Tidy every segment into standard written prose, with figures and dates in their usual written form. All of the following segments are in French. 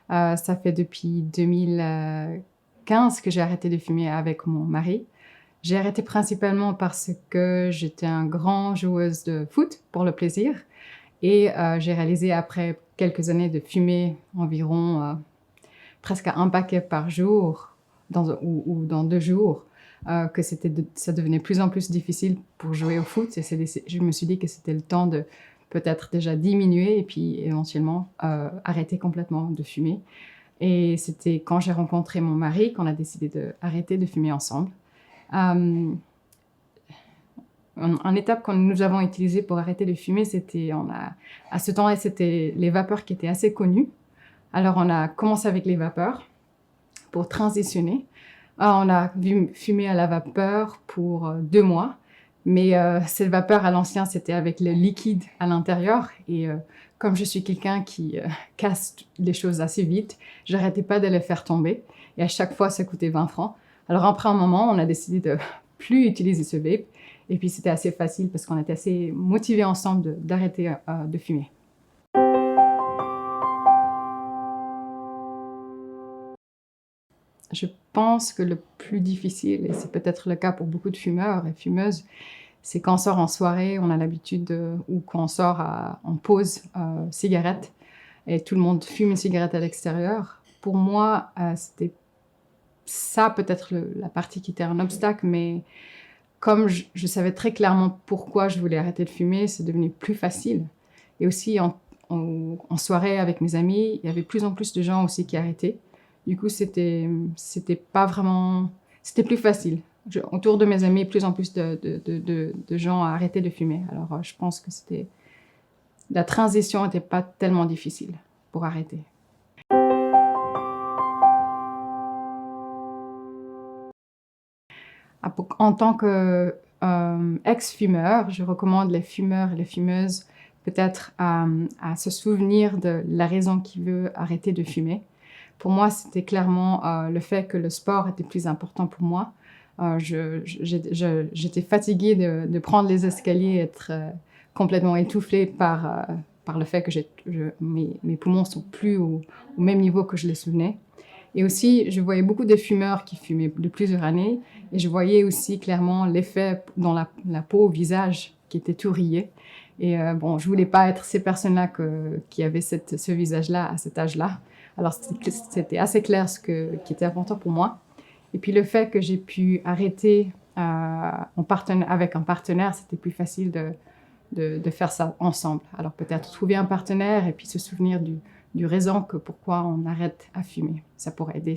Ça fait depuis 2015 que j'ai arrêté de fumer avec mon mari. J'ai arrêté principalement parce que j'étais une grande joueuse de foot pour le plaisir et j'ai réalisé après quelques années de fumer environ presque un paquet par jour ou dans 2 jours, que ça devenait de plus en plus difficile pour jouer au foot. Et je me suis dit que c'était le temps de peut-être déjà diminuer et puis éventuellement arrêter complètement de fumer. Et c'était quand j'ai rencontré mon mari qu'on a décidé d'arrêter de fumer ensemble. Une étape que nous avons utilisée pour arrêter de fumer, à ce temps-là, c'était les vapeurs qui étaient assez connues. Alors, on a commencé avec les vapeurs pour transitionner. On a fumé à la vapeur pour 2 mois, mais cette vapeur à l'ancien, c'était avec le liquide à l'intérieur. Et comme je suis quelqu'un qui casse les choses assez vite, j'arrêtais pas de les faire tomber. Et à chaque fois, ça coûtait 20 francs. Alors après un moment, on a décidé de plus utiliser ce vape. Et puis c'était assez facile parce qu'on était assez motivés ensemble d'arrêter de fumer. Je pense que le plus difficile, et c'est peut-être le cas pour beaucoup de fumeurs et fumeuses, c'est quand on sort en soirée, on a l'habitude, ou quand on sort en pause cigarette, et tout le monde fume une cigarette à l'extérieur. Pour moi, c'était ça peut-être la partie qui était un obstacle, mais comme je savais très clairement pourquoi je voulais arrêter de fumer, c'est devenu plus facile. Et aussi, en soirée avec mes amis, il y avait de plus en plus de gens aussi qui arrêtaient. Du coup, c'était pas vraiment... C'était plus facile. Autour de mes amis, plus en plus de gens arrêtaient de fumer. Alors, je pense que la transition n'était pas tellement difficile pour arrêter. En tant que ex-fumeur, je recommande les fumeurs et les fumeuses peut-être à se souvenir de la raison qui veut arrêter de fumer. Pour moi, c'était clairement le fait que le sport était plus important pour moi. J'étais fatiguée de prendre les escaliers et être complètement étouffée par le fait que mes poumons sont plus au même niveau que je les souvenais. Et aussi, je voyais beaucoup de fumeurs qui fumaient de plusieurs années et je voyais aussi clairement l'effet dans la peau, au visage, qui était tout rayé. Et bon, je voulais pas être ces personnes-là qui avaient ce visage-là à cet âge-là. Alors, c'était assez clair qui était important pour moi. Et puis, le fait que j'ai pu arrêter avec un partenaire, c'était plus facile de faire ça ensemble. Alors, peut-être trouver un partenaire et puis se souvenir du raison pourquoi on arrête à fumer. Ça pourrait aider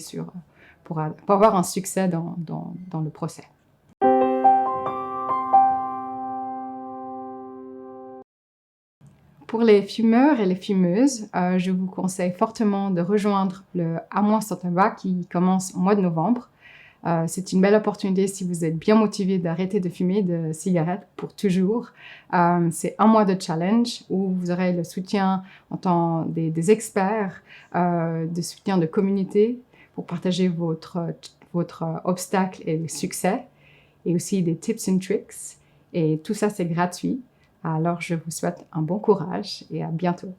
pour avoir un succès dans le procès. Pour les fumeurs et les fumeuses, je vous conseille fortement de rejoindre le À moi sans tabac qui commence au mois de novembre. C'est une belle opportunité si vous êtes bien motivé d'arrêter de fumer de cigarettes pour toujours. C'est 1 mois de challenge où vous aurez le soutien en tant des experts, de soutien de communauté pour partager votre obstacle et succès, et aussi des tips and tricks. Et tout ça, c'est gratuit. Alors, je vous souhaite un bon courage et à bientôt.